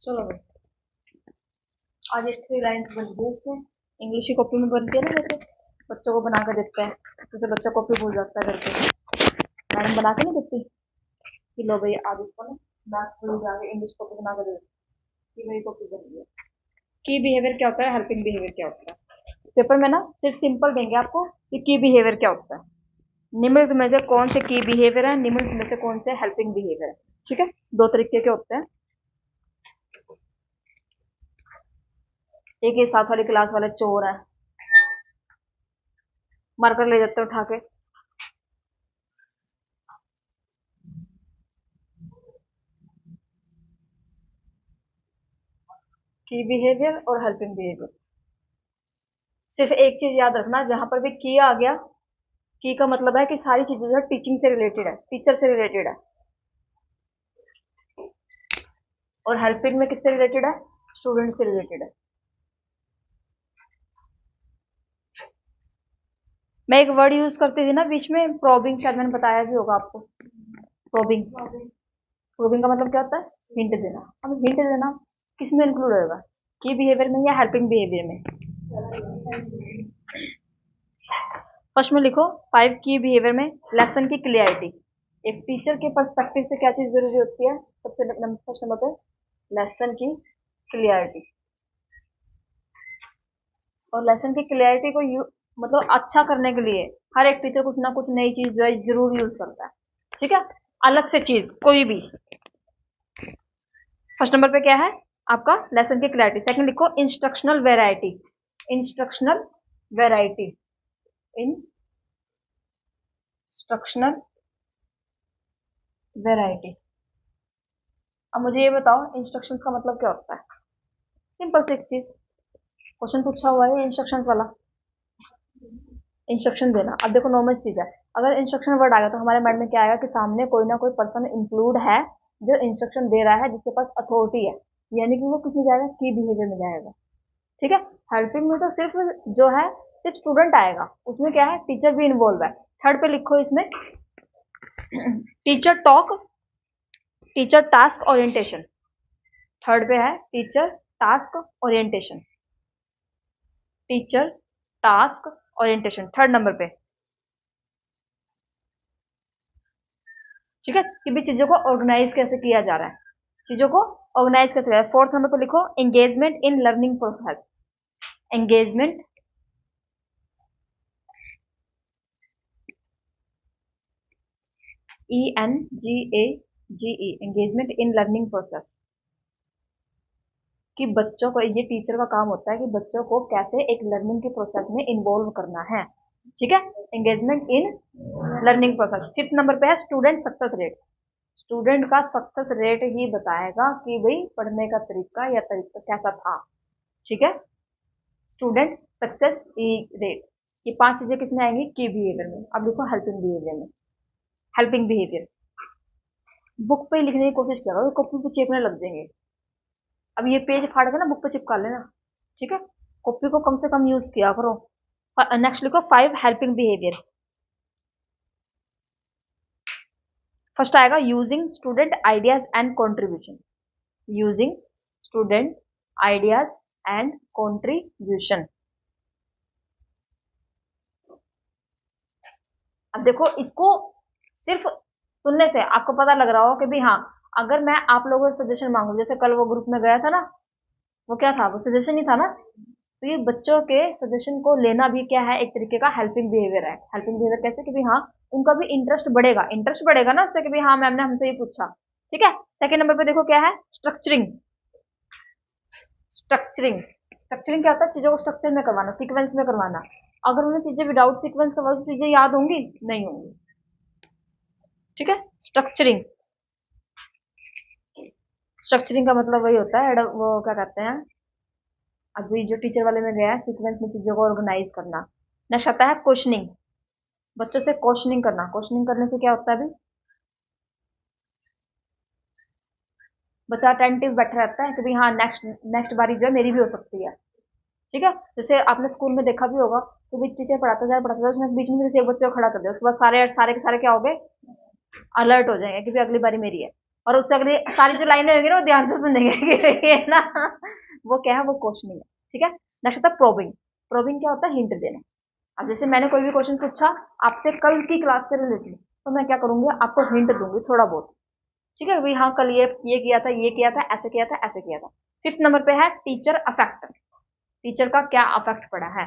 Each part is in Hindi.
चलो भाई, आज एक 3 लाइन्स बन गई इसमें। इंग्लिश की कॉपी में बनती है ना, जैसे बच्चों को बना कर देते हैं, जैसे बच्चा कॉपी भूल जाता है करके मैडम बना के नहीं देती कि लो भाई आज इसको ना मैथ भूल जाके इंग्लिश कॉपी बना कर दे कि भाई कॉपी बन गई है। की बिहेवियर क्या होता है, हेल्पिंग बिहेवियर क्या होता है। पेपर में ना सिर्फ सिंपल देंगे आपको कि की बिहेवियर क्या होता है, निम्नलिखित में से कौन से की बिहेवियर है, निम्नलिखित में से कौन से हेल्पिंग बिहेवियर है। ठीक है, दो तरीके के होते हैं। एक ही साथ वाली क्लास वाले चोर है, मारकर ले जाते हैं उठा के। की बिहेवियर और हेल्पिंग बिहेवियर। सिर्फ एक चीज याद रखना, जहां पर भी की आ गया, की का मतलब है कि सारी चीजें जो है टीचिंग से रिलेटेड है, टीचर से रिलेटेड है। और हेल्पिंग में किससे रिलेटेड है, स्टूडेंट से रिलेटेड है। मैं एक वर्ड यूज करती थी ना बीच में, प्रोबिंग, शायद मैंने बताया भी होगा आपको। प्रोबिंग, प्रोबिंग का मतलब क्या होता है, हिंट देना। अब हिंट देना किस में इंक्लूड होगा, की बिहेवियर में या हेल्पिंग बिहेवियर में। फर्स्ट में लिखो 5 की बिहेवियर में लेसन की क्लियरिटी। एक टीचर के पर्सपेक्टिव से क्या चीज जरूरी होती है, सबसे फर्स्ट नंबर पे लेसन की क्लियरिटी। और लेसन की क्लियरिटी को मतलब अच्छा करने के लिए हर एक टीचर कुछ ना कुछ नई चीज जो है जरूर यूज करता है। ठीक है, अलग से चीज कोई भी। फर्स्ट नंबर पे क्या है आपका, लेसन की क्लैरिटी। सेकंड लिखो instructional variety. Instructional variety, instructional variety. अब मुझे ये बताओ इंस्ट्रक्शंस का मतलब क्या होता है। सिंपल सी एक चीज, क्वेश्चन पूछा हुआ है इंस्ट्रक्शंस वाला, इंस्ट्रक्शन देना। अब देखो नॉर्मल चीज है, अगर इंस्ट्रक्शन वर्ड आ गया तो हमारे माइंड में क्या आएगा कि सामने कोई ना कोई पर्सन इंक्लूड है जो इंस्ट्रक्शन दे रहा है, जिसके पास अथॉरिटी है, यानी कि वो किस में जाएगा, की बिहेवियर में जाएगा। ठीक है, हेल्पिंग में तो सिर्फ जो है सिर्फ स्टूडेंट आएगा, उसमें क्या है टीचर भी इन्वॉल्व है। थर्ड पे लिखो इसमें teacher talk, teacher task orientation. Third पे है teacher task orientation, teacher task orientation third number पे। ठीक है, कि भी चीजों को ऑर्गेनाइज कैसे किया जा रहा है, चीजों को ऑर्गेनाइज कैसे किया। फोर्थ नंबर पे लिखो engagement in learning process. Engagement, ENGAGE, engagement in learning process. कि बच्चों को, ये टीचर का काम होता है कि बच्चों को कैसे एक लर्निंग के प्रोसेस में इन्वॉल्व करना है। ठीक है, engagement in learning process. Fifth number पे है स्टूडेंट सक्सेस रेट। स्टूडेंट का सक्सेस रेट ही बताएगा कि भाई पढ़ने का तरीका या तरीका कैसा था। ठीक है, स्टूडेंट सक्सेस रेट। ये 5 चीजें किसमें आएंगी, की बिहेवियर में। अब देखो हेल्पिंग बिहेवियर में। हेल्पिंग बिहेवियर बुक पे लिखने की कोशिश किया करो, कॉपी पे चेपने लग जाएंगे। अब ये पेज फाड़ के ना बुक पे चिपका लेना। ठीक है, कॉपी को कम से कम यूज किया करो। नेक्स्ट लिखो 5 हेल्पिंग बिहेवियर। फर्स्ट आएगा using student ideas and contribution. Using student ideas and contribution. अब देखो इसको सिर्फ सुनने से आपको पता लग रहा हो कि भाई हाँ, अगर मैं आप लोगों से सजेशन मांगू, जैसे कल वो ग्रुप में गया था ना, वो क्या था, वो सजेशन ही था ना। तो ये बच्चों के सजेशन को लेना भी क्या है, एक तरीके का हेल्पिंग बिहेवियर है। हेल्पिंग बिहेवियर कैसे कि भाई हाँ, उनका भी इंटरेस्ट बढ़ेगा, इंटरेस्ट बढ़ेगा ना उससे कि भाई हाँ मैम ने हमसे ये पूछा। ठीक है, सेकंड नंबर पे देखो क्या है, स्ट्रक्चरिंग। स्ट्रक्चरिंग, स्ट्रक्चरिंग क्या होता है, चीजों को स्ट्रक्चर में करवाना, सीक्वेंस में करवाना। अगर उन्हें चीजें विदाउट सीक्वेंस करवा तो चीजें याद होंगी, नहीं होंगी। ठीक है, स्ट्रक्चरिंग। स्ट्रक्चरिंग का मतलब वही होता है, वो क्या कहते हैं, अभी जो टीचर वाले में गया है, सीक्वेंस में चीजों को ऑर्गेनाइज करना। नेक्स्ट आता है क्वेश्चनिंग। बच्चों से क्वेश्चनिंग करना। क्वेश्चनिंग करने से क्या होता है, अभी बच्चा अटेंटिव बैठा रहता है कि भाई हाँ नेक्स्ट नेक्स्ट बारी जो है मेरी भी हो सकती है। ठीक है, जैसे आपने स्कूल में देखा भी होगा कि भाई टीचर पढ़ाता जाए, उसमें बीच में जैसे एक बच्चे को खड़ा कर दिया, उसके बाद सारे सारे के सारे क्या हो गए, अलर्ट हो जाएंगे कि भाई अगली बारी मेरी है। और उससे अगली सारी जो लाइनें होंगी ना वो ध्यान से सुनेंगे कि ये ना वो क्या है, वो क्वेश्चनिंग है। ठीक है। नेक्स्ट होता है प्रोबिंग। प्रोबिंग क्या होता है? हिंट देना। अब जैसे मैंने कोई भी क्वेश्चन पूछा आपसे कल की क्लास से रिलेटेड, तो मैं क्या करूंगी, आपको हिंट दूंगी थोड़ा बहुत। ठीक है भाई, हाँ कल ये किया था, ये किया था, ऐसे किया था, ऐसे किया था। फिफ्थ नंबर पे है टीचर अफेक्ट। टीचर का क्या अफेक्ट पड़ा है?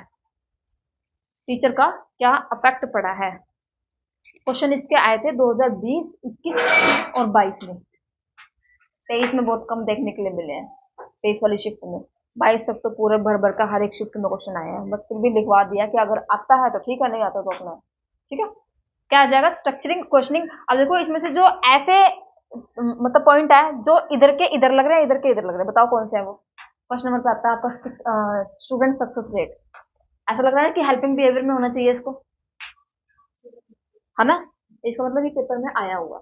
टीचर का क्या अफेक्ट पड़ा है? क्वेश्चन इसके आए थे 2020, 21 और 22 में। 23 में बहुत कम देखने के लिए मिले हैं, 23 वाली शिफ्ट में। 22 तक तो पूरे भर भर का हर एक शिफ्ट में क्वेश्चन आया है, बट फिर भी लिखवा दिया कि अगर आता है तो ठीक है, नहीं आता तो अपना। ठीक है। क्या आ जाएगा? Structuring questioning. अब देखो इसमें से जो ऐसे मतलब पॉइंट है जो इधर के इधर लग रहे हैं, इधर के इधर लग रहे हैं, बताओ कौन से है वो। फर्स्ट नंबर पे आता है आपका स्टूडेंट सक्सेस रेट। ऐसा लग रहा है कि हेल्पिंग बिहेवियर में होना चाहिए इसको, है ना? इसका मतलब ये पेपर में आया हुआ।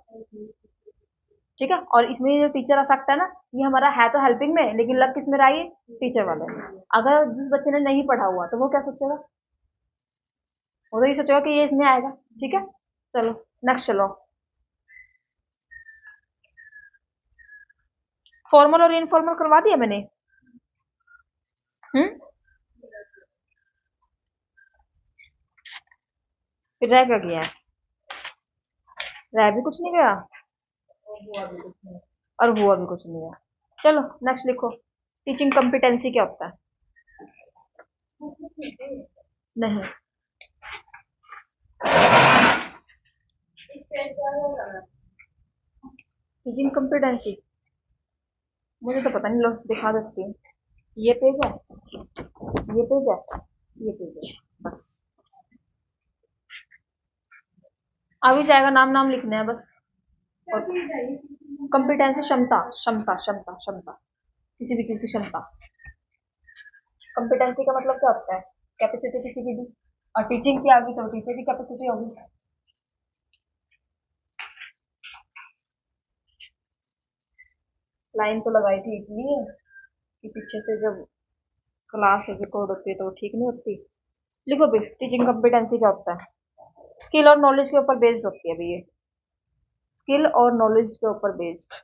ठीक है। और इसमें जो टीचर अफेक्ट है ना, ये हमारा है तो हेल्पिंग में, लेकिन लग किस में रहा है? टीचर वाले में। अगर जिस बच्चे ने नहीं पढ़ा हुआ तो वो क्या सोचेगा? वो तो ये सोचेगा कि ये इसमें आएगा। ठीक है। चलो नेक्स्ट चलो। फॉर्मल और इनफॉर्मल करवा दिया मैंने। हम्म। फिर रह क्या गया? रह भी कुछ नहीं गया और हुआ भी कुछ नहीं गया। चलो नेक्स्ट लिखो। टीचिंग कॉम्पिटेंसी क्या होता है? नहीं। टीचिंग कॉम्पिटेंसी मुझे तो पता नहीं, लो दिखा सकती हूँ। ये पेज है, ये पेज है, ये पेज है, बस। आ भी जाएगा, नाम नाम लिखने हैं बस। और कॉम्पिटेंसी क्षमता, क्षमता क्षमता क्षमता, किसी भी चीज की क्षमता। कॉम्पिटेंसी का मतलब क्या होता है? कैपेसिटी किसी की भी। और टीचिंग की आ गई तो टीचर की कैपेसिटी होगी। लाइन तो लगाई थी इसलिए कि पीछे से जब क्लास रिकॉर्ड होती है तो वो ठीक नहीं होती। लिखो भी, टीचिंग कॉम्पिटेंसी क्या होता है? स्किल और नॉलेज के ऊपर बेस्ड होती है अभी ये। स्किल और नॉलेज के ऊपर बेस्ड।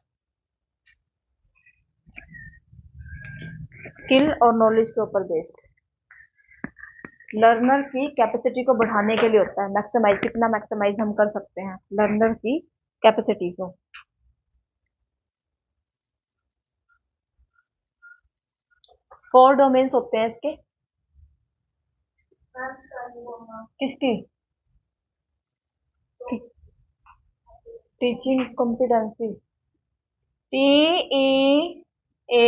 स्किल और नॉलेज के ऊपर बेस्ड। लर्नर की कैपेसिटी को बढ़ाने के लिए होता है। मैक्सिमाइज, कितना मैक्सिमाइज हम कर सकते हैं लर्नर की कैपेसिटी को। 4 डोमेन्स होते हैं इसके। किसकी? Teaching competency. T E A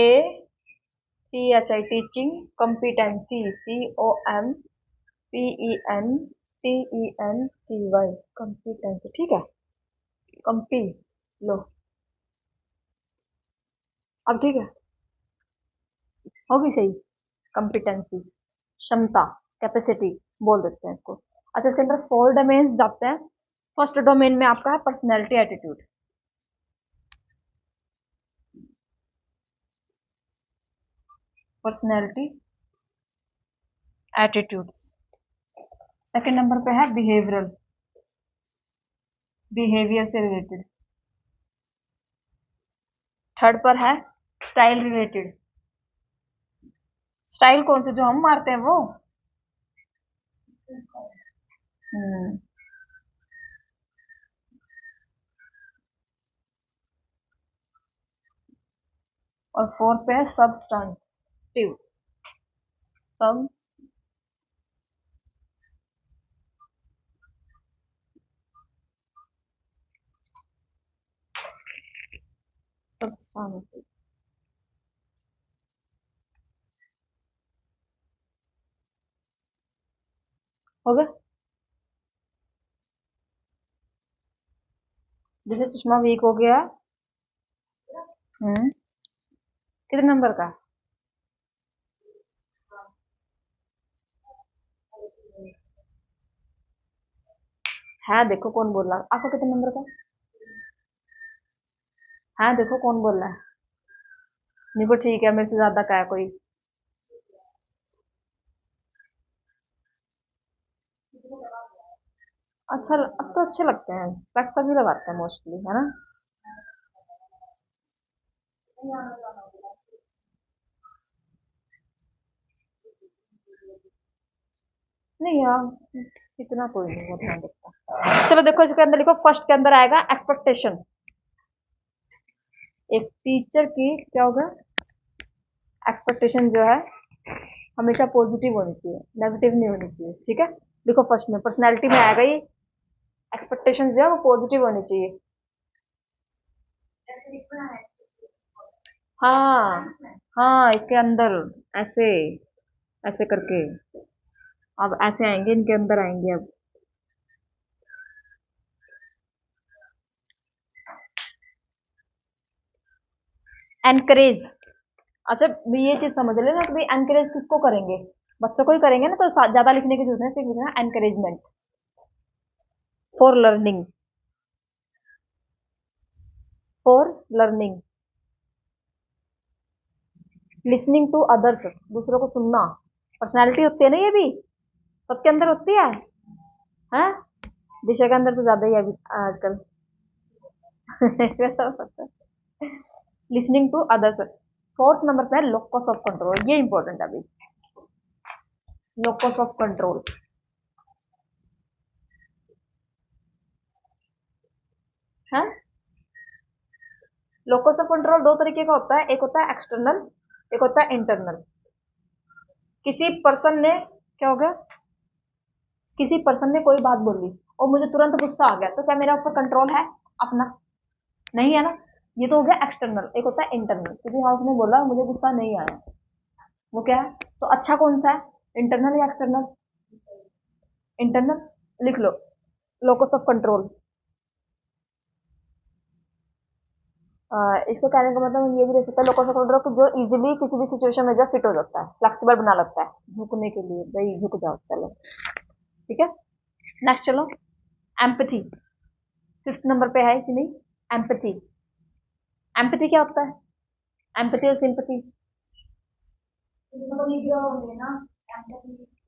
T H I, teaching competency, COMPETENCY, competency. ठीक है। कंपी लो। अब ठीक है, होगी सही। कॉम्पिटेंसी क्षमता, कैपेसिटी बोल देते हैं इसको। अच्छा, इसके अंदर 4 डोमेन्स जाते हैं। फर्स्ट डोमेन में आपका है personality attitude. Personality attitudes. Second number पे है बिहेवियरल, बिहेवियर से रिलेटेड। थर्ड पर है स्टाइल रिलेटेड। स्टाइल कौन से, जो हम मारते हैं वो? हम्म। और फोर्थ पे है सबस्टांटिव। सब सबस्टांटिव। हो गया। जैसे चश्मा वीक हो गया। हम्म। कितने नंबर का? है, देखो कौन बोल रहा है आपको, कितने नंबर का है? देखो कौन बोल रहा है। देखो ठीक है, मेरे से ज्यादा का है कोई? अच्छा, अब तो अच्छे लगते हैं, स्पेक्स सभी लगाते हैं मोस्टली, है ना? नहीं यार, इतना कोई नहीं वो ध्यान रखता। चलो देखो इसके अंदर लिखो, फर्स्ट के अंदर आएगा एक्सपेक्टेशन। एक टीचर की क्या होगा, एक्सपेक्टेशन जो है हमेशा पॉजिटिव होनी चाहिए, नेगेटिव नहीं होनी चाहिए। ठीक है, लिखो फर्स्ट में पर्सनैलिटी में आएगा ये, एक्सपेक्टेशन जो है वो पॉजिटिव होनी चाहिए। हाँ हाँ, इसके अंदर ऐसे ऐसे करके, अब ऐसे आएंगे, इनके अंदर आएंगे अब। एनकरेज। अच्छा, भी ये चीज समझ लेना कि भाई एनकरेज किसको करेंगे, बच्चों को ही करेंगे ना, तो ज्यादा लिखने की जरूरत है, सिर्फ लिखना encouragement for learning, for learning. Listening to others, दूसरों को सुनना, पर्सनैलिटी होती है ना ये भी, सबके अंदर होती है। हैं, दिशा के अंदर तो ज्यादा ही है अभी आजकल। Listening to others. Fourth number पे है लोकस ऑफ कंट्रोल, ये इंपॉर्टेंट है अभी। लोकस ऑफ कंट्रोल है। लोकस ऑफ कंट्रोल दो तरीके का होता है, एक होता है एक्सटर्नल, एक होता है इंटरनल। किसी पर्सन ने, क्या हो गया, किसी पर्सन ने कोई बात बोली और मुझे तुरंत गुस्सा आ गया, तो क्या मेरा ऊपर कंट्रोल है अपना? नहीं है ना। ये तो हो गया एक्सटर्नल। एक होता है इंटरनल, किसी हाउस ने बोला मुझे गुस्सा नहीं आया, वो क्या है, तो अच्छा कौन सा है, इंटरनल या एक्सटर्नल? इंटरनल। लिख लो, लोकस ऑफ कंट्रोल। इसको कहने का मतलब ये भी रह सकता है लोकस ऑफ कंट्रोल, जो इजीली किसी भी सिचुएशन में जो फिट हो सकता है, फ्लेक्सिबल बना लगता है, झुकने के लिए, भाई झुक जाओ चलो। ठीक है, नेक्स्ट चलो, एम्पथी। फिफ्थ नंबर पे है कि नहीं, एम्पथी। एम्पथी क्या होता है, एम्पथी और सिंपथी।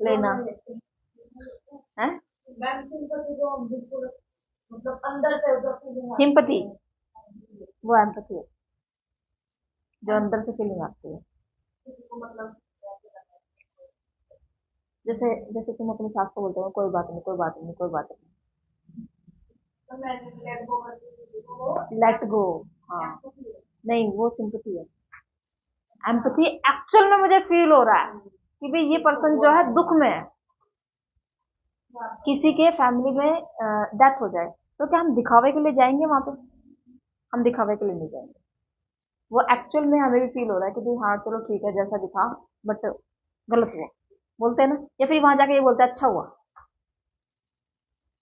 लेना है, सिंपथी वो एम्पथी है, जो अंदर से फीलिंग आती है। जैसे जैसे तुम अपनी सास को बोलते हो कोई बात नहीं, कोई बात नहीं, कोई बात नहीं, लेट गो। हाँ, नहीं वो सिंपथी है। एम्पथी एक्चुअल में मुझे फील हो रहा है कि भाई ये पर्सन जो है दुख में है, किसी के फैमिली में डेथ हो जाए, तो क्या हम दिखावे के लिए जाएंगे वहां पे? हम दिखावे के लिए नहीं जाएंगे। वो एक्चुअल में हमें भी फील हो रहा है कि भाई हाँ चलो ठीक है जैसा दिखा, बट गलत हुआ, बोलते हैं ना, या फिर वहां जाके ये बोलते हैं अच्छा हुआ।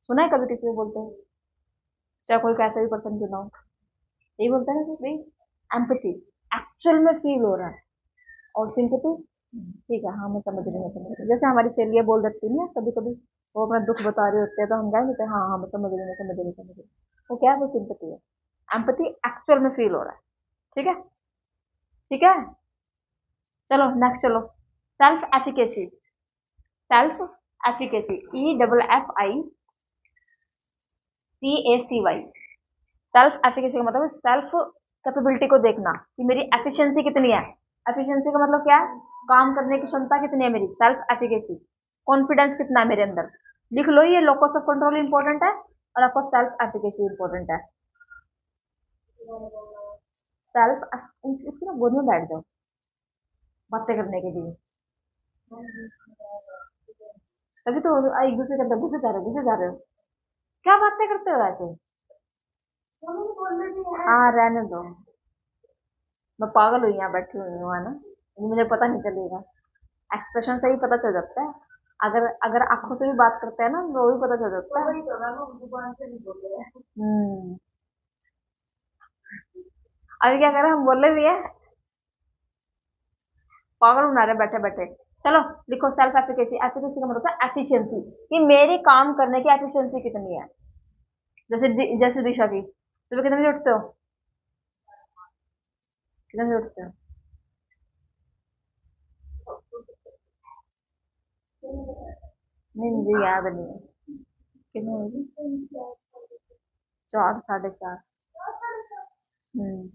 सुना है कभी किसी को बोलते हैं, चाहे कोई कैसा भी पर्सन क्यों ना हो, यही बोलते हैं ना कि भाई एम्पथी एक्चुअल में फील हो रहा है। और सिंपथी, ठीक है हाँ मैं समझ रही हूँ, मैं समझ रही हूँ, जैसे हमारी सहेलियां बोल देती है ना कभी कभी, वो अपना दुख बता रहे होते हैं तो हम क्या कहते हैं, हाँ हाँ मैं समझ रही हूँ, मैं समझ रही हूँ, समझ रही हूँ। वो क्या है, वो सिंपथी है। एम्पथी एक्चुअल में फील हो रहा है। ठीक है, ठीक है। चलो नेक्स्ट चलो, self efficacy. Self efficacy, EFFICACY। Self efficacy का मतलब सेल्फ कैपेबिलिटी को देखना कि मेरी एफिशिएंसी कितनी है। एफिशिएंसी का मतलब क्या है, काम करने की क्षमता कितनी है मेरी, सेल्फ एफिकेसी। कॉन्फिडेंस कितना है मेरे अंदर। लिख लो, ये लोकस ऑफ कंट्रोल इंपॉर्टेंट है और आपको सेल्फ एफिकेसी इंपॉर्टेंट है। सेल्फ, इसकी ना गोद में बैठ जाओ बातें करने के लिए। तभी तो एक दूसरे के अंदर घुसे जा रहे हो, घुसे जा रहे हो, क्या बातें करते हो ऐसे? हाँ रहने दो, मैं पागल हुई यहाँ बैठी हुई हूँ है ना, मुझे पता नहीं चलेगा, एक्सप्रेशन से ही पता चल जाता है। अगर अगर आंखों से भी बात करते हैं ना तो भी पता चल जाता है। हम्म। अभी क्या करें, हम बोले भी है, पागल बना रहे बैठे बैठे। चलो लिखो, सेल्फ एफिकेसी। एफिकेसी का मतलब होता है एफिशिएंसी, कि मेरी काम करने की एफिशिएंसी कितनी है। जैसे दिशा की, सुबह कितने बजे उठते हो, कितने बजे उठते हो? नहीं मुझे याद नहीं है, कितने बजे? 4, 4:30। हम्म।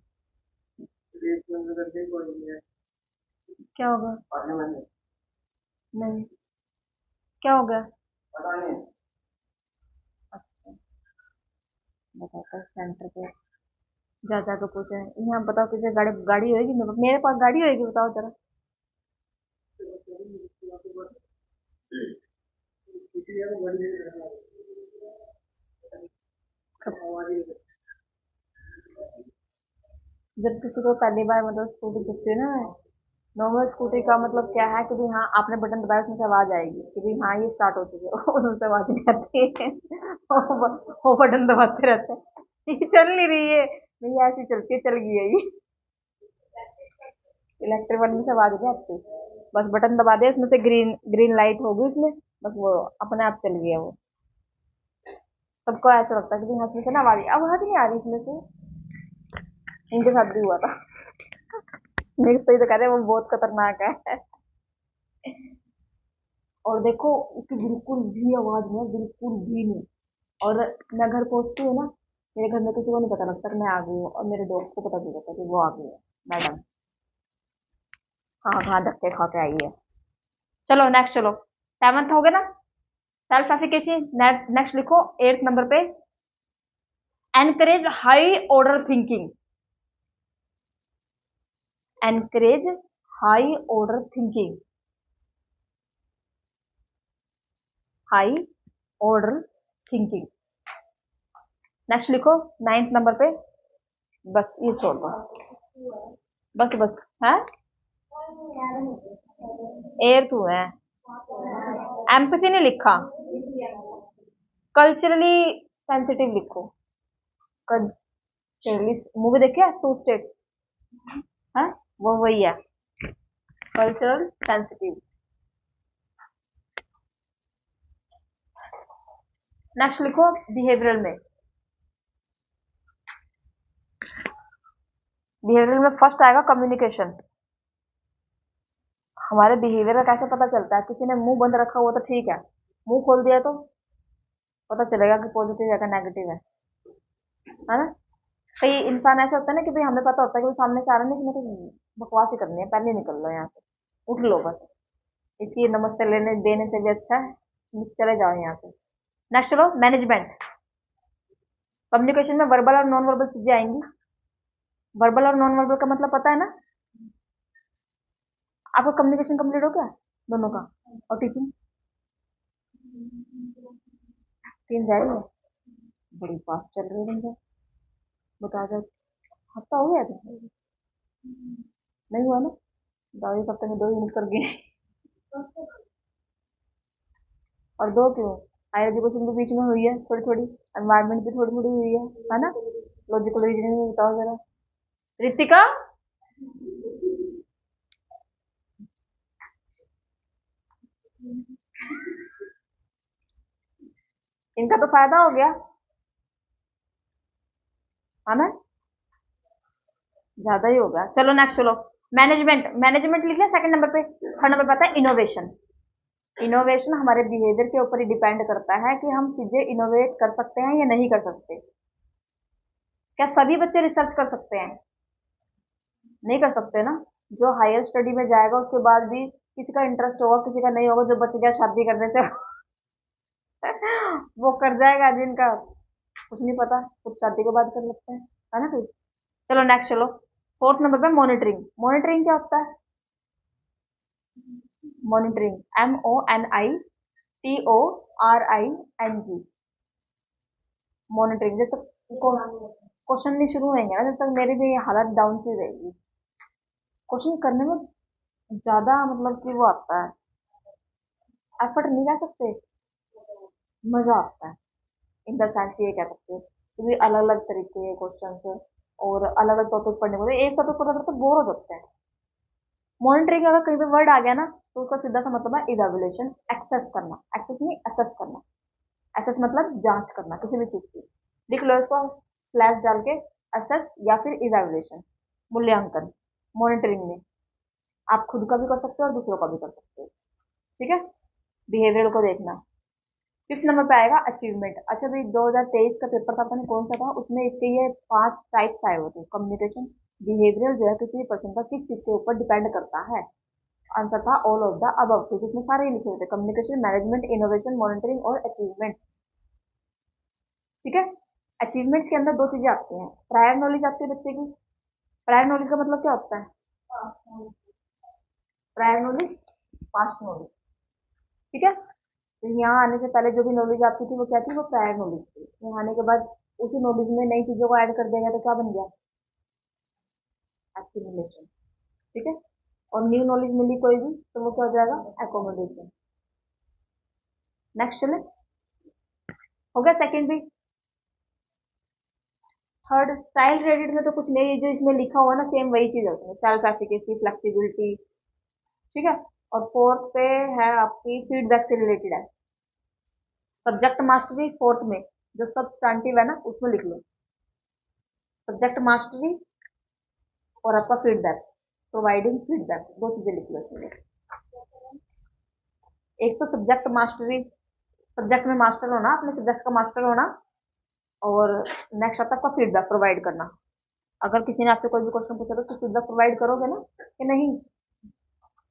क्या होगा? नहीं, क्या हो गया? अच्छा, बताता सेंटर पे जा जाकर पूछे यहाँ, बताओ किसी गाड़ी गाड़ी होगी? मेरे पास गाड़ी होगी, बताओ जरा। जब किसी को पहली बार मतलब स्कूटी दिखती है ना, नॉर्मल स्कूटी का मतलब क्या है कि भाई हाँ आपने बटन दबाया, उसमें से आवाज आएगी कि भाई हाँ ये स्टार्ट हो चुकी है। उसमें से आवाज नहीं आती है। वो बटन दबाते रहते हैं, ये चल नहीं रही है, नहीं ऐसी चलती है, चल गई है ये। इलेक्ट्रिक वाले में से आवाज नहीं आती, बस बटन दबा दिया, उसमें से ग्रीन ग्रीन लाइट होगी उसमें, बस वो अपने आप चल गया वो। सबको ऐसा लगता है कि भाई हाँ इसमें से ना आवाज नहीं आ रही इसमें से। इनके साथ भी हुआ था। मेरे तो ये तो कह रहे हैं वो बहुत खतरनाक है। और देखो उसकी बिल्कुल भी आवाज नहीं है, बिल्कुल भी नहीं। और मैं घर पहुंचती हूँ ना, मेरे घर में किसी को नहीं पता लगता कि मैं आ गई हूँ, और मेरे दोस्त को पता चल जाता है कि वो आ गई है मैडम। हाँ कहाँ धक्के खा के आई है। चलो नेक्स्ट, चलो सेवंथ हो गया ना, सेल्फ एफिकेसी। नेक्स्ट लिखो एट्थ नंबर पे, encourage high order thinking. Encourage high order thinking, high order thinking. Next लिखो नाइन्थ नंबर पे, बस ये छोड़ दो, बस बस है, एयर टू है, एम्पैथी ने लिखा, कल्चरली सेंसिटिव लिखो। कल्चरली मूवी देखी है टू स्टेट है, वो वही है, कल्चरल सेंसिटिव। नेक्स्ट लिखो बिहेवियरल में, बिहेवियरल में फर्स्ट आएगा कम्युनिकेशन। हमारे बिहेवियर का कैसे पता चलता है? किसी ने मुंह बंद रखा हुआ तो ठीक है, मुंह खोल दिया तो पता चलेगा कि पॉजिटिव है या नेगेटिव है ना? कई इंसान ऐसे होता है ना कि भाई हमें पता होता है कि वो सामने से आ रहा है, लेकिन मेरे को बकवास ही करनी है, पहले निकल लो यहाँ से, उठ लो बस, इसलिए नमस्ते लेने देने से भी अच्छा है चले जाओ यहाँ से। नेक्स्ट चलो मैनेजमेंट। कम्युनिकेशन में वर्बल और नॉन वर्बल चीजें आएंगी। वर्बल और नॉन वर्बल का मतलब पता है ना? आपका कम्युनिकेशन कंप्लीट हो गया दोनों का? और टीचिंग तीन जा रही है, बड़ी फास्ट चल रही है तुमसे, बता दो, हफ्ता हो गया था? नहीं हुआ ना? बताओ एक हफ्ते में 2 यूनिट कर गए। और दो क्यों, हायर एजुकेशन भी बीच में हुई है थोड़ी थोड़ी, एनवायरमेंट भी थोड़ी थोड़ी हुई है ना? लॉजिकल रीजनिंग में बताओ जरा, रितिका। इनका तो फायदा हो गया है ना, ज्यादा ही हो गया। चलो नेक्स्ट चलो मैनेजमेंट। मैनेजमेंट लिख लिया सेकंड नंबर पे। थर्ड नंबर पे आता है इनोवेशन। इनोवेशन हमारे बिहेवियर के ऊपर ही डिपेंड करता है कि हम चीजें इनोवेट कर सकते हैं या नहीं कर सकते। क्या सभी बच्चे रिसर्च कर सकते हैं? नहीं कर सकते ना। जो हायर स्टडी में जाएगा उसके बाद भी किसी का इंटरेस्ट होगा, किसी का नहीं होगा, जो बच गया शादी करने से वो कर जाएगा, जिनका कुछ नहीं पता कुछ शादी के बाद कर लगता है ना फिर। चलो नेक्स्ट चलो, फोर्थ नंबर पे मॉनिटरिंग। मॉनिटरिंग क्या होता है? Monitoring, MONITORING। मॉनिटरिंग, जब तक क्वेश्चन नहीं शुरू होंगे ना, जब तक मेरी भी हालत डाउन सी रहेगी। क्वेश्चन करने में ज्यादा मतलब कि वो आता है, एफर्ट नहीं कह सकते, मजा आता है। इन द सेंस ये कह सकते हो क्योंकि अलग अलग तरीके के क्वेश्चन और अलग अलग टॉपिक पढ़ने को, एक टॉपिक पढ़ा तो बोर हो जाते हैं। मॉनिटरिंग अगर कहीं पे वर्ड आ गया ना, तो उसका सीधा सा मतलब है इवेल्युएशन, एक्सेस करना, एक्सेस नहीं असेस करना। एसेस मतलब जांच करना किसी भी चीज की। लिख लो इसको स्लैश डाल के, असेस या फिर इवेल्युएशन, मूल्यांकन। मॉनिटरिंग में आप खुद का भी कर सकते हो और दूसरों का भी कर सकते हो, ठीक है? बिहेवियर को देखना। फिफ्थ नंबर पे आएगा अचीवमेंट। अच्छा भाई 2023 का पेपर था, पता नहीं कौन सा था, उसमें इसके ये 5 टाइप्स आए हुए थे, कम्युनिकेशन बिहेवियरल जो है किसी भी पर्सन का किस चीज के ऊपर डिपेंड करता है? आंसर था ऑल ऑफ द अबव, क्योंकि इसमें सारे ही लिखे हुए थे, कम्युनिकेशन, मैनेजमेंट, इनोवेशन, मॉनिटरिंग और अचीवमेंट। ठीक है। अचीवमेंट्स के अंदर दो चीजें आती हैं, प्रायर नॉलेज आती है बच्चे की। प्रायर नॉलेज का मतलब क्या होता है? Prior knowledge, past knowledge. ठीक है। तो यहाँ आने से पहले जो भी नॉलेज आपकी थी वो क्या थी? वो प्रायर नॉलेज थी। यहाँ आने के बाद उसी नॉलेज में नई चीजों को ऐड कर देगा तो क्या बन गया? एक्यूमुलेशन। ठीक है। और न्यू नॉलेज मिली कोई भी तो वो क्या हो जाएगा? एकोमोडेशन। नेक्स्ट चले, हो गया सेकंड भी। थर्ड, स्टाइल क्रेडिट में तो कुछ नहीं है, जो इसमें लिखा हुआ ना सेम वही चीज होती है, सेल्फ एफिकेसी, फ्लेक्सिबिलिटी। ठीक है। और फोर्थ पे है आपकी फीडबैक से रिलेटेड है। सब्जेक्ट मास्टरी फोर्थ में, जो सब्सटैंटिव है ना उसमें लिख लो, सब्जेक्ट मास्टरी और आपका फीडबैक, प्रोवाइडिंग फीडबैक, दो चीजें लिख लो इसमें। एक तो सब्जेक्ट मास्टरी, सब्जेक्ट में मास्टर होना, अपने सब्जेक्ट का मास्टर होना। और नेक्स्ट आता है आपका फीडबैक प्रोवाइड करना। अगर किसी ने आपसे कोई भी क्वेश्चन पूछा तो फीडबैक प्रोवाइड करोगे ना कि नहीं?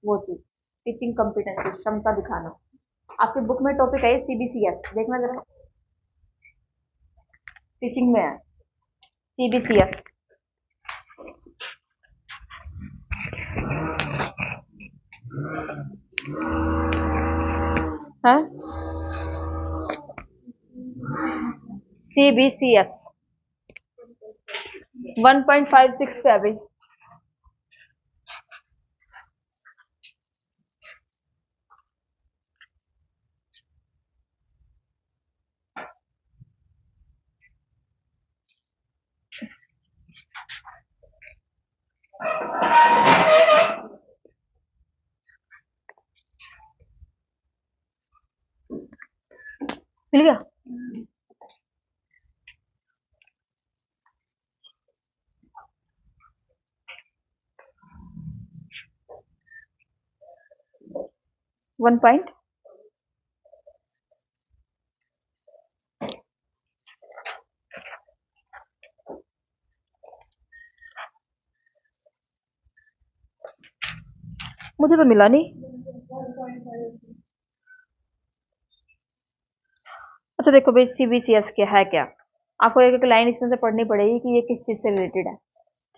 वो चीज, टीचिंग कॉम्पिटेंसी, क्षमता दिखाना। आपकी बुक में टॉपिक है सीबीसीएस, देखना जरा, टीचिंग में है सीबीसीएस। है सीबीसीएस 1.56 पे अभी। मिल गया? वन पॉइंट मुझे तो मिला नहीं। अच्छा देखो भाई, सीबीसीएस क्या है, क्या आपको एक एक लाइन इसमें से पढ़नी पड़ेगी कि ये किस चीज से रिलेटेड है।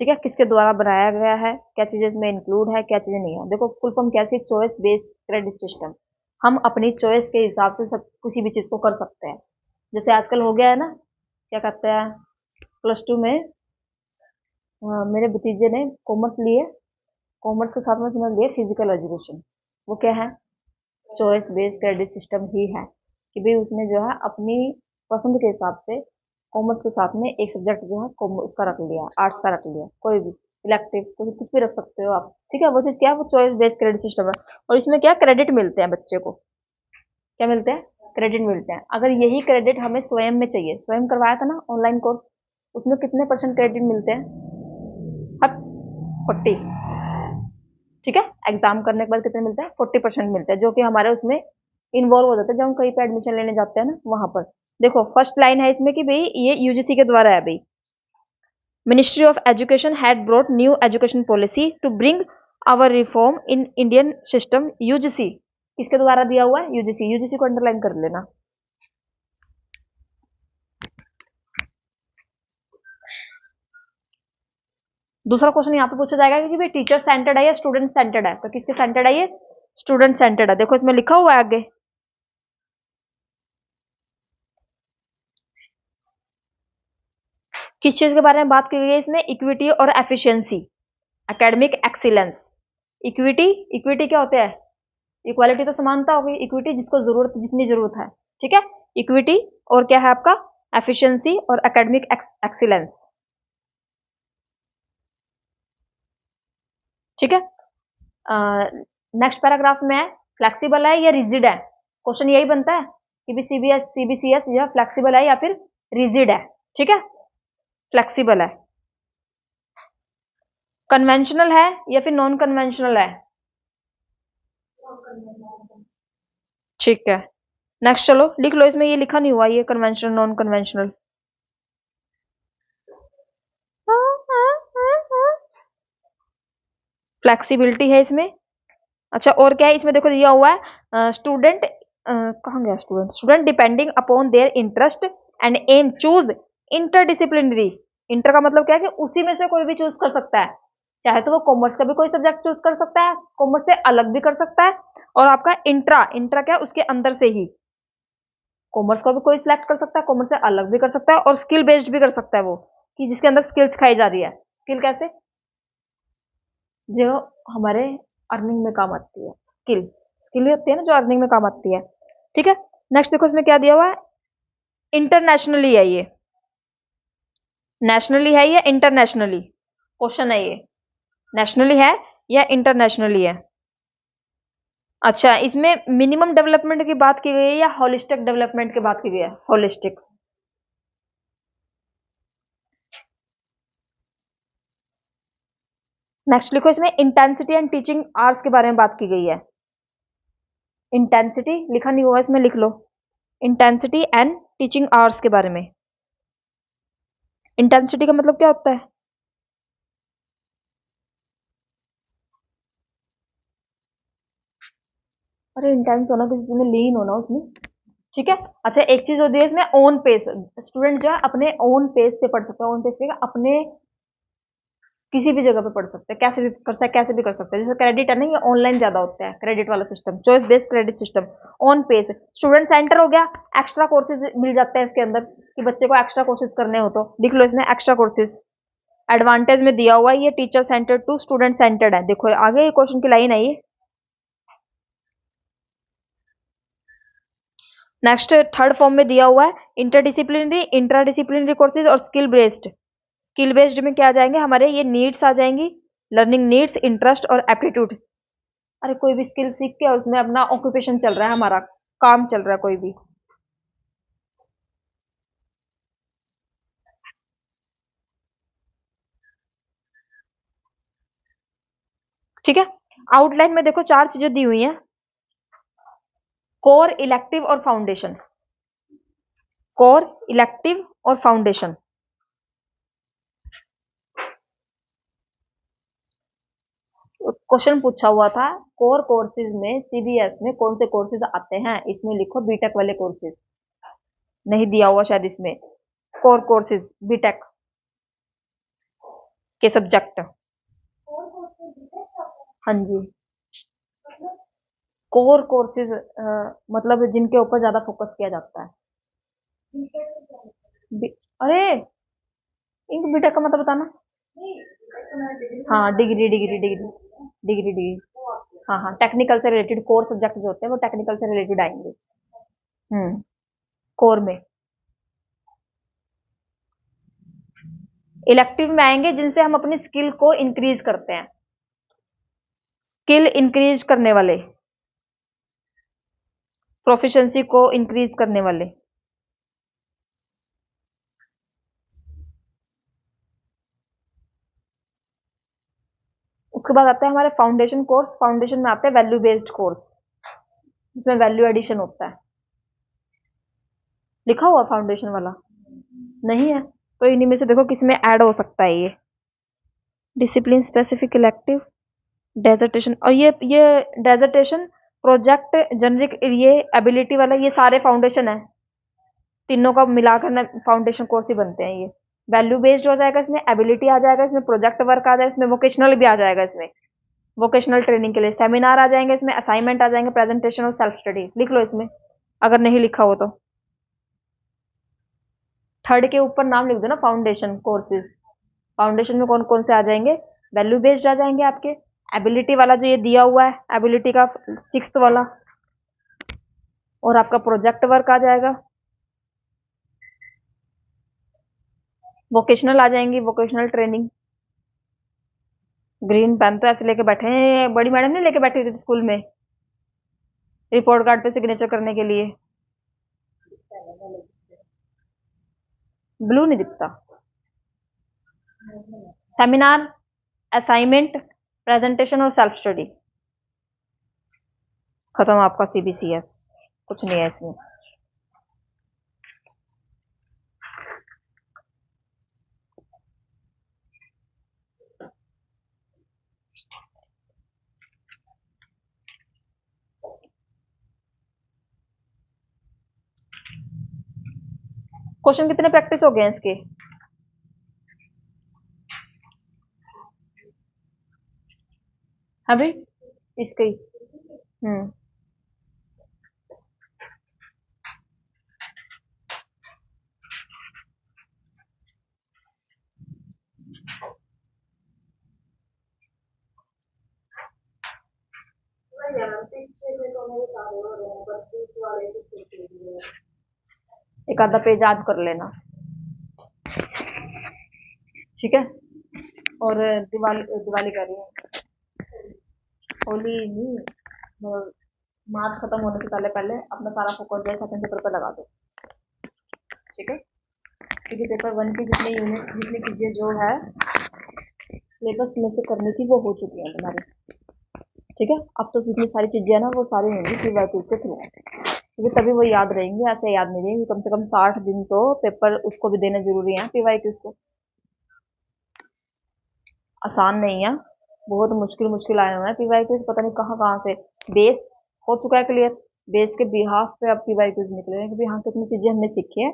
ठीक है, किसके द्वारा बनाया गया है, क्या चीजें इसमें इंक्लूड है, क्या चीजें नहीं है। देखो फुल फॉर्म क्या है? Choice based credit system. हम अपनी चॉइस के हिसाब से सब किसी भी चीज को कर सकते हैं। जैसे आजकल हो गया है ना, क्या कहते हैं, प्लस टू में मेरे भतीजे ने कॉमर्स लिए, कॉमर्स के साथ में उसने लिए फिजिकल एजुकेशन। वो क्या है? चॉइस बेस्ड क्रेडिट सिस्टम ही है, कि भाई उसने जो है अपनी पसंद के हिसाब से कॉमर्स के साथ में एक सब्जेक्ट जो है उसका रख लिया, आर्ट्स का रख लिया, कोई भी इलेक्टिव कुछ भी रख सकते हो आप। ठीक है, वो चीज़ क्या है? वो चॉइस बेस्ड क्रेडिट सिस्टम है। और इसमें क्या क्रेडिट मिलते हैं बच्चे को? क्या मिलते हैं? क्रेडिट मिलते हैं। अगर यही क्रेडिट हमें स्वयं में चाहिए, स्वयं करवाया था ना ऑनलाइन कोर्स, उसमें कितने परसेंट क्रेडिट मिलते हैं? अब 40। ठीक है, एग्जाम करने के बाद कितने मिलते हैं? 40% मिलते हैं, जो कि हमारे उसमें इन्वॉल्व हो जाते हैं जब हम कहीं पे एडमिशन लेने जाते हैं ना वहां पर। देखो फर्स्ट लाइन है इसमें कि भाई ये यूजीसी के द्वारा है भाई, ministry of education had brought new education policy to bring our reform in Indian system. UGC किसके द्वारा दिया हुआ है? यूजीसी, यूजीसी को अंडरलाइन कर लेना। दूसरा क्वेश्चन यहाँ पे पूछा जाएगा कि भाई टीचर सेंटर्ड है या स्टूडेंट सेंटर्ड है? तो किसके सेंटर्ड है? ये स्टूडेंट सेंटर्ड है। देखो इसमें लिखा हुआ है आगे, किस चीज के बारे में बात की गई है इसमें? इक्विटी और efficiency, academic excellence. Equity, equity क्या होता है? इक्वालिटी तो समानता हो गई, इक्विटी जिसको जरूरत, जितनी जरूरत है। ठीक है, इक्विटी। और क्या है आपका? एफिशिएंसी और एकेडमिक एक्सीलेंस। ठीक है। नेक्स्ट पैराग्राफ में है, फ्लेक्सिबल है या रिजिड है? क्वेश्चन यही बनता है कि भी सीबीसीएस या फ्लेक्सिबल है या फिर रिजिड है। ठीक है, फ्लेक्सिबल है। कन्वेंशनल है या फिर नॉन कन्वेंशनल है? ठीक है, नेक्स्ट चलो लिख लो, इसमें ये लिखा नहीं हुआ ये कन्वेंशनल नॉन कन्वेंशनल। फ्लेक्सिबिलिटी है इसमें। अच्छा, और क्या है इसमें, देखो दिया हुआ है स्टूडेंट, कहाँ गया student, student depending upon their interest and aim choose interdisciplinary. Inter का मतलब क्या है कि उसी में से कोई भी चूज कर सकता है, चाहे तो वो कॉमर्स का भी कोई सब्जेक्ट चूज कर सकता है, कॉमर्स से अलग भी कर सकता है, और आपका इंट्रा, इंट्रा क्या है उसके अंदर से ही कॉमर्स को भी कोई सिलेक्ट कर सकता है, कॉमर्स से अलग भी कर सकता है, और स्किल बेस्ड भी कर सकता है वो, कि जिसके अंदर स्किल सिखाई जा रही है। स्किल कैसे, जो हमारे अर्निंग में काम आती है, स्किल, स्किल होती है ना जो अर्निंग में काम आती है। ठीक है, नेक्स्ट देखो इसमें क्या दिया हुआ है, इंटरनेशनली है ये, नेशनली है या इंटरनेशनली, क्वेश्चन है ये, नेशनली है या इंटरनेशनली है। अच्छा, इसमें मिनिमम डेवलपमेंट की बात की गई है या होलिस्टिक डेवलपमेंट की बात की गई है, होलिस्टिक। नेक्स्ट लिखो इसमें इंटेंसिटी एंड टीचिंग आवर्स के बारे में बात की गई है। इंटेंसिटी लिखा नहीं हुआ इसमें, लिख low intensity and teaching hours के बारे में। इंटेंसिटी का मतलब क्या होता है, अरे इंटेंस होना, किसी चीज में लीन होना उसमें। ठीक है, अच्छा एक चीज होती है इसमें ऑन पेस, स्टूडेंट जो है अपने ऑन पेस से पढ़ सकते हैं, ऑन पेस से अपने किसी भी जगह पे पढ़ सकते हैं, कैसे भी कर सकते, कैसे भी कर सकते हैं। जैसे क्रेडिट है ना, ये ऑनलाइन ज्यादा होता है, क्रेडिट वाला system, choice based credit system, on pace. Student centre हो गया, एक्स्ट्रा कोर्सेज मिल जाते हैं इसके अंदर, कि बच्चे को एक्स्ट्रा कोर्सेज करने हो तो लिख लो इसमें एक्स्ट्रा कोर्सेज। एडवांटेज में दिया हुआ है ये teacher centred to student centred है, देखो आगे ये क्वेश्चन की लाइन है ये। नेक्स्ट थर्ड फॉर्म में दिया हुआ है इंटरडिसिप्लिनरी, इंट्राडिसिप्लिनरी कोर्सेज और स्किल बेस्ड। स्किल बेस्ड में क्या आ जाएंगे हमारे, ये नीड्स आ जाएंगी, लर्निंग नीड्स, इंटरेस्ट और एप्टीट्यूड। अरे कोई भी स्किल सीख के और उसमें अपना ऑक्यूपेशन चल रहा है, हमारा काम चल रहा है कोई भी। ठीक है, आउटलाइन में देखो चार चीजें दी हुई हैं, कोर, इलेक्टिव और फाउंडेशन। कोर, इलेक्टिव और फाउंडेशन। क्वेश्चन पूछा हुआ था कोर कोर्सेज में सीबीएस में कौन से कोर्सेज आते हैं, इसमें लिखो बीटेक वाले कोर्सेज, नहीं दिया हुआ शायद इसमें, कोर कोर्सेज बीटेक के सब्जेक्ट। हाँ जी, कोर कोर्सेज मतलब जिनके ऊपर ज्यादा फोकस किया जाता है। अरे इनका बीटेक का मतलब बताना। हाँ, degree degree degree degree degree, हाँ हाँ, टेक्निकल से रिलेटेड कोर सब्जेक्ट जो होते हैं वो टेक्निकल से रिलेटेड आएंगे। कोर में, इलेक्टिव में आएंगे जिनसे हम अपनी स्किल को इंक्रीज करते हैं, स्किल इंक्रीज करने वाले, प्रोफिशिएंसी को इंक्रीज करने वाले। उसके बाद आता है हमारे फाउंडेशन कोर्स, फाउंडेशन में आते हैं वैल्यू बेस्ड कोर्स, जिसमें वैल्यू एडिशन होता है। लिखा हुआ फाउंडेशन वाला नहीं है, तो इन्हीं में से देखो किसमें ऐड हो सकता है ये, डिसिप्लिन स्पेसिफिक इलेक्टिव, डेजर्टेशन, और ये डेजर्टेशन, प्रोजेक्ट, जेनरिक, ये एबिलिटी वाला, ये सारे फाउंडेशन है, तीनों का मिलाकर फाउंडेशन कोर्स ही बनते हैं ये। वैल्यू बेस्ड हो जाएगा इसमें, एबिलिटी आ जाएगा इसमें, प्रोजेक्ट वर्क आ जाएगा इसमें, वोकेशनल भी आ जाएगा इसमें, वोकेशनल ट्रेनिंग के लिए सेमिनार आ जाएंगे इसमें, असाइनमेंट आ जाएंगे, प्रेजेंटेशन और सेल्फ स्टडी। लिख लो इसमें अगर नहीं लिखा हो तो, थर्ड के ऊपर नाम लिख दो ना, फाउंडेशन कोर्सेज। फाउंडेशन में कौन कौन से आ जाएंगे, वैल्यू बेस्ड आ जाएंगे आपके, एबिलिटी वाला जो ये दिया हुआ है एबिलिटी का सिक्स्थ वाला, और आपका प्रोजेक्ट वर्क आ जाएगा, वोकेशनल आ जाएंगी, वोकेशनल ट्रेनिंग। ग्रीन पेन तो ऐसे लेके बैठे हैं, बड़ी मैडम नहीं लेके बैठी थी स्कूल में रिपोर्ट कार्ड पे सिग्नेचर करने के लिए, ब्लू नहीं दिखता। सेमिनार, असाइनमेंट, प्रेजेंटेशन और सेल्फ स्टडी, खत्म आपका सीबीसीएस, कुछ नहीं है इसमें। क्वेश्चन कितने प्रैक्टिस हो गए हैं इसके? अभी इसके ही। एक आधा पेज आज कर लेना, ठीक है। और दिवाली दिवाली कर रही हूँ, होली नहीं, मतलब मार्च खत्म होने से पहले पहले अपना सारा फोकस जो है सेकंड पेपर पर लगा दो, ठीक है। क्योंकि पेपर वन की जितनी यूनिट जितनी चीजें जो है सिलेबस में से करनी थी वो हो चुकी है तुम्हारी, ठीक है। अब तो जितनी सारी चीजें है ना वो सारी होंगी पीवाईक्यू के थ्रू, क्योंकि तभी वो याद रहेंगी, ऐसे याद नहीं रहेंगी। कम से कम 60 दिन तो पेपर उसको भी देना जरूरी है पीवाईक्यू को। आसान नहीं है, बहुत मुश्किल मुश्किल आए हुए हैं पीवाईक्यूज, पता नहीं कहाँ कहाँ से। बेस हो चुका है क्लियर, बेस के बिहाफ पे अब पीवाईक्यूज निकले हैं कि हाँ कितनी चीजें हमने सीखी है।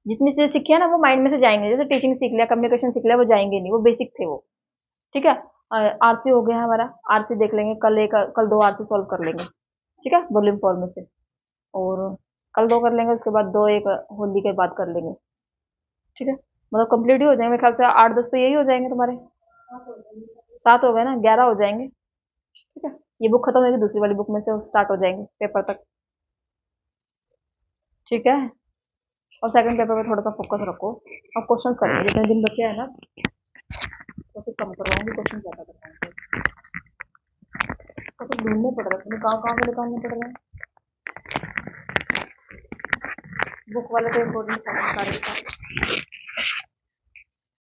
जितनी चीजें सीखी है ना वो माइंड में से जाएंगे, जैसे टीचिंग सीख लिया, कम्युनिकेशन सीख लिया, वो जाएंगे नहीं, वो बेसिक थे वो, ठीक है। आरसी हो गया है हमारा, आरसी देख लेंगे कल, एक कल 2 आरसी सॉल्व कर लेंगे, ठीक है, वॉल्यूम 4 में से। और कल 2 कर लेंगे, उसके बाद 2 एक होली के बाद कर लेंगे, ठीक है। मतलब कंप्लीट ही हो जाएंगे मेरे ख्याल से, 8-10 तो यही हो जाएंगे तुम्हारे, 7 हो गए ना, 11 हो जाएंगे, ठीक है। ये बुक खत्म होगी, दूसरी वाली बुक में से स्टार्ट हो जाएंगे पेपर तक, ठीक है। और सेकंड पेपर में थोड़ा सा फोकस रखो। अब क्वेश्चंस करेंगे, जितने दिन बचे हैं ना तो फिर कम करवाऊंगी, क्वेश्चन ज्यादा करवाऊंगी। तो फिर ढूंढने पड़ रहे हैं, तुम्हें कहाँ कहाँ से निकालने पड़ रहे हैं। बुक वाले तो इम्पोर्टेंट सारे सारे